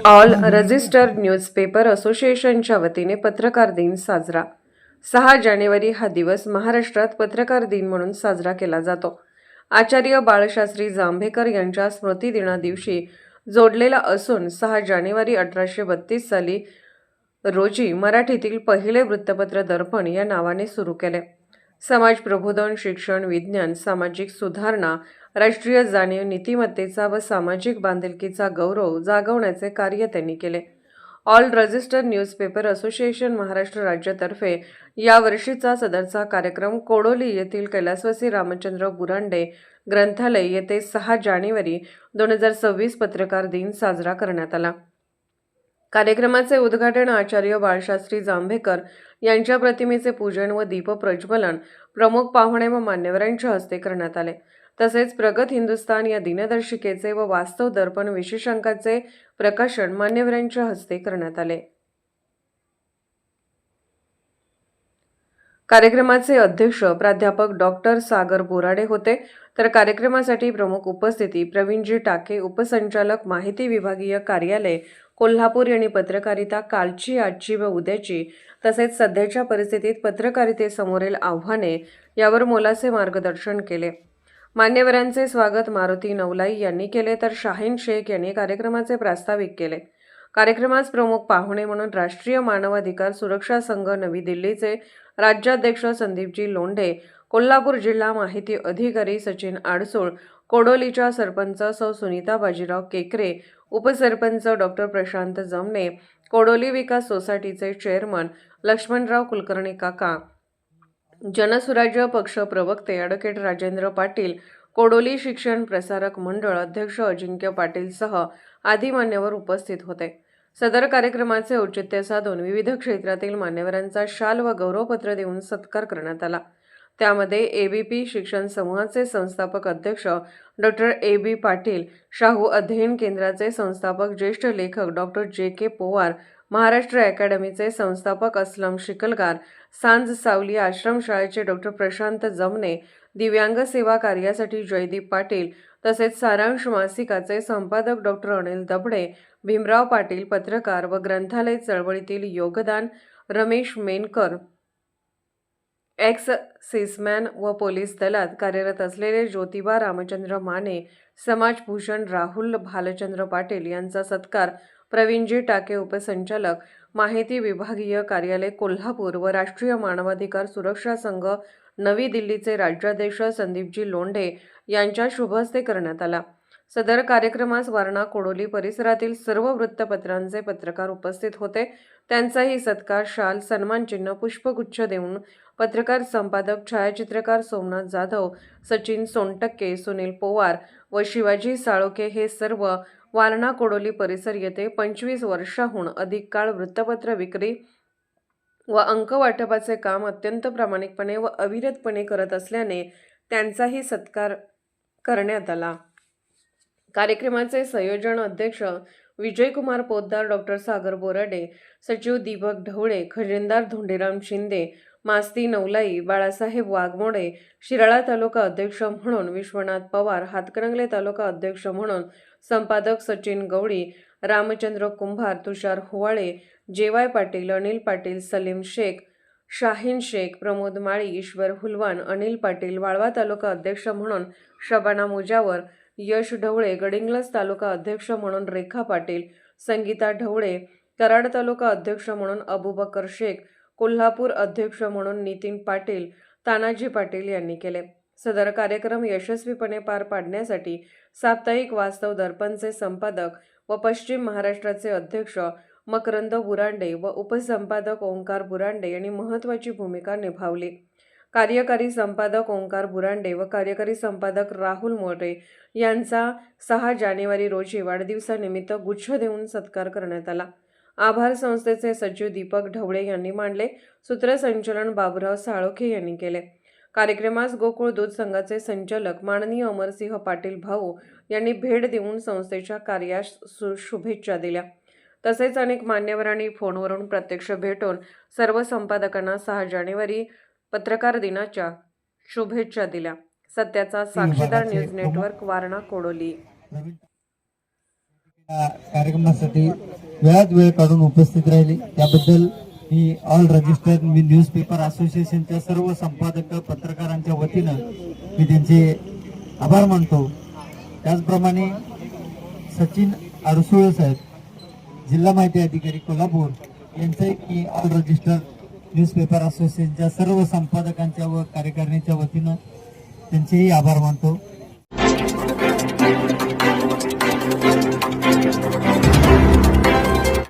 All registered newspaper असोसिएशनच्या वतीने पत्रकार दिन साजरा. 6 जानेवारी हा दिवस महाराष्ट्रात पत्रकार दिन म्हणून साजरा केला जातो. आचार्य बाळशास्त्री जांभेकर यांच्या स्मृतिदिना दिवशी जोडलेला असून 6 जानेवारी 1832 साली रोजी मराठीतील पहिले वृत्तपत्र दर्पण या नावाने सुरू केले. समाज प्रबोधन, शिक्षण, विज्ञान, सामाजिक सुधारणा, राष्ट्रीय जाणीव, नीतिमत्तेचा व सामाजिक बांधिलकीचा गौरव जागवण्याचे कार्य त्यांनी केले. All register newspaper association Maharashtra राज्यातर्फे यावर्षीचा सदरचा कार्यक्रम कोडोली येथील कैलासवासी रामचंद्र बुरांडे ग्रंथालय येथे 6 जानेवारी 2026 पत्रकार दिन साजरा करण्यात आला. कार्यक्रमाचे उद्घाटन आचार्य बाळशास्त्री जांभेकर यांच्या प्रतिमेचे पूजन व दीपप्रज्वलन प्रमुख पाहुणे व मान्यवरांच्या हस्ते करण्यात आले. तसेच प्रगत हिंदुस्थान या दिनदर्शिकेचे व वास्तव दर्पण विशेषांकाचे प्रकाशन मान्यवरांच्या हस्ते करण्यात आले. कार्यक्रमाचे अध्यक्ष प्राध्यापक डॉक्टर सागर बोराडे होते, तर कार्यक्रमासाठी प्रमुख उपस्थिती प्रवीणजी टाके, उपसंचालक माहिती विभागीय कार्यालय कोल्हापूर यांनी पत्रकारिता कालची, आजची व उद्याची तसेच सध्याच्या परिस्थितीत पत्रकारितेसमोरील आव्हाने यावर मोलाचे मार्गदर्शन केले. मान्यवरांचे स्वागत मारुती नवलाई यांनी केले, तर शाहीन शेख यांनी कार्यक्रमाचे प्रास्ताविक केले. कार्यक्रमास प्रमुख पाहुणे म्हणून राष्ट्रीय मानवाधिकार सुरक्षा संघ नवी दिल्लीचे राज्याध्यक्ष संदीपजी लोंढे, कोल्हापूर जिल्हा माहिती अधिकारी सचिन आडसूळ, कोडोलीच्या सरपंच सौ सुनीता बाजीराव केकरे, उपसरपंच डॉक्टर प्रशांत जमणे, कोडोली विकास सोसायटीचे चेअरमन लक्ष्मणराव कुलकर्णी काका, जनसुराज्य पक्ष प्रवक्ते ॲडव्होकेट राजेंद्र पाटील, कोडोली शिक्षण प्रसारक मंडळ अध्यक्ष अजिंक्य पाटील सह आदी मान्यवर उपस्थित होते. सदर कार्यक्रमाचे औचित्य साधून विविध क्षेत्रातील मान्यवरांचा शाल व गौरवपत्र देऊन सत्कार करण्यात आला. त्यामध्ये एबीपी शिक्षण समूहाचे संस्थापक अध्यक्ष डॉक्टर ए.बी. पाटील, शाहू अध्ययन केंद्राचे संस्थापक ज्येष्ठ लेखक डॉक्टर जे.के. पोवार, महाराष्ट्र अकॅडमीचे संस्थापक अस्लम शिकलगार, सांज सावली आश्रमशाळेचे डॉक्टर प्रशांत जमणे, दिव्यांग सेवा कार्यासाठी जयदीप पाटील, तसेच सारांश मासिकाचे संपादक डॉक्टर अनिल दबडे, भीमराव पाटील, पत्रकार व ग्रंथालय चळवळीतील योगदान रमेश मेनकर, एक्स सिसमॅन व पोलीस दलात कार्यरत असलेले ज्योतिबा रामचंद्र माने, समाजभूषण राहुल भालचंद्र पाटील यांचा सत्कार प्रवीणजी टाके, उपसंचालक माहिती विभागीय कार्यालय कोल्हापूर व राष्ट्रीय मानवाधिकार सुरक्षा संघ नवी दिल्लीचे राज्याध्यक्ष संदीपजी लोंढे यांच्या शुभहस्ते करण्यात आला. सदर कार्यक्रमास वारणा कोडोली परिसरातील सर्व वृत्तपत्रांचे पत्रकार उपस्थित होते. त्यांचाही सत्कार, शाल, सन्मानचिन्ह, पुष्पगुच्छ देऊन पत्रकार, संपादक, छायाचित्रकार सोमनाथ जाधव, सचिन सोनटक्के, सुनील पोवार व शिवाजी साळोखे हे सर्व वारणा कोडोली परिसर येथे 25 वर्षाहून अधिक काळ वृत्तपत्र विक्री व अंक वाटपाचे काम अत्यंत प्रामाणिकपणे व अविरतपणे करत असल्याने त्यांचाही सत्कार करण्यात आला. कार्यक्रमाचे संयोजन अध्यक्ष विजयकुमार पोद्दार, डॉक्टर सागर बोराडे, सचिव दीपक ढवळे, खजिनदार धोंडीराम शिंदे, मास्ती नवलाई, बाळासाहेब वाघमोडे, शिराळा तालुका अध्यक्ष म्हणून विश्वनाथ पवार, हातकणंगले तालुका अध्यक्ष म्हणून संपादक सचिन गवळी, रामचंद्र कुंभार, तुषार हुवाळे, जे.वाय. पाटील, अनिल पाटील, सलीम शेख, शाहीन शेख, प्रमोद माळी, ईश्वर हुलवान, अनिल पाटील, वाळवा तालुका अध्यक्ष म्हणून शबाना मुजावर, यश ढवळे, गडिंग्लज तालुका अध्यक्ष म्हणून रेखा पाटील, संगीता ढवळे, कराड तालुका अध्यक्ष म्हणून अबुबकर शेख, कोल्हापूर अध्यक्ष म्हणून नितीन पाटील, तानाजी पाटील यांनी केले. सदर कार्यक्रम यशस्वीपणे पार पाडण्यासाठी साप्ताहिक वास्तव दर्पणचे संपादक व पश्चिम महाराष्ट्राचे अध्यक्ष मकरंद बुरांडे व उपसंपादक ओंकार बुरांडे यांनी महत्त्वाची भूमिका निभावली. कार्यकारी संपादक ओंकार बुरांडे व कार्यकारी संपादक राहुल मोरे यांचा 6 जानेवारी रोजी वाढदिवसानिमित्त गुच्छ देऊन सत्कार करण्यात आला. आभार संस्थेचे सचिव दीपक ढवळे यांनी मांडले. सूत्रसंचालन बाबुराव साळोखे यांनी केले. कार्यक्रमास गोकुळ दूध संघाचे संचालक माननीय अमरसिंह पाटील भाऊ यांनी भेट देऊन संस्थेच्या कार्यास शुभेच्छा दिल्या. तसेच अनेक मान्यवरांनी फोनवरून प्रत्यक्ष भेटून सर्व संपादकांना 6 जानेवारी पत्रकार दिनाच्या शुभेच्छा दिल्या. सत्याचा साक्षीदार न्यूज नेटवर्क, वारणा कोडोली. या कार्यक्रमासाठी वेळात वेळ काढून उपस्थित राहिले त्याबद्दल मी ऑल रजिस्टर्ड मी न्यूजपेपर असोसिएशनच्या सर्व संपादक पत्रकारांच्या वतीनं मी त्यांचे आभार मानतो. त्याचप्रमाणे सचिन अडसुळे साहेब जिल्हा माहिती अधिकारी कोल्हापूर यांचंही मी ऑल रजिस्टर्ड न्यूजपेपर असोसिएशनच्या सर्व संपादकांच्या व कार्यकारिणीच्या वतीनं त्यांचेही आभार मानतो.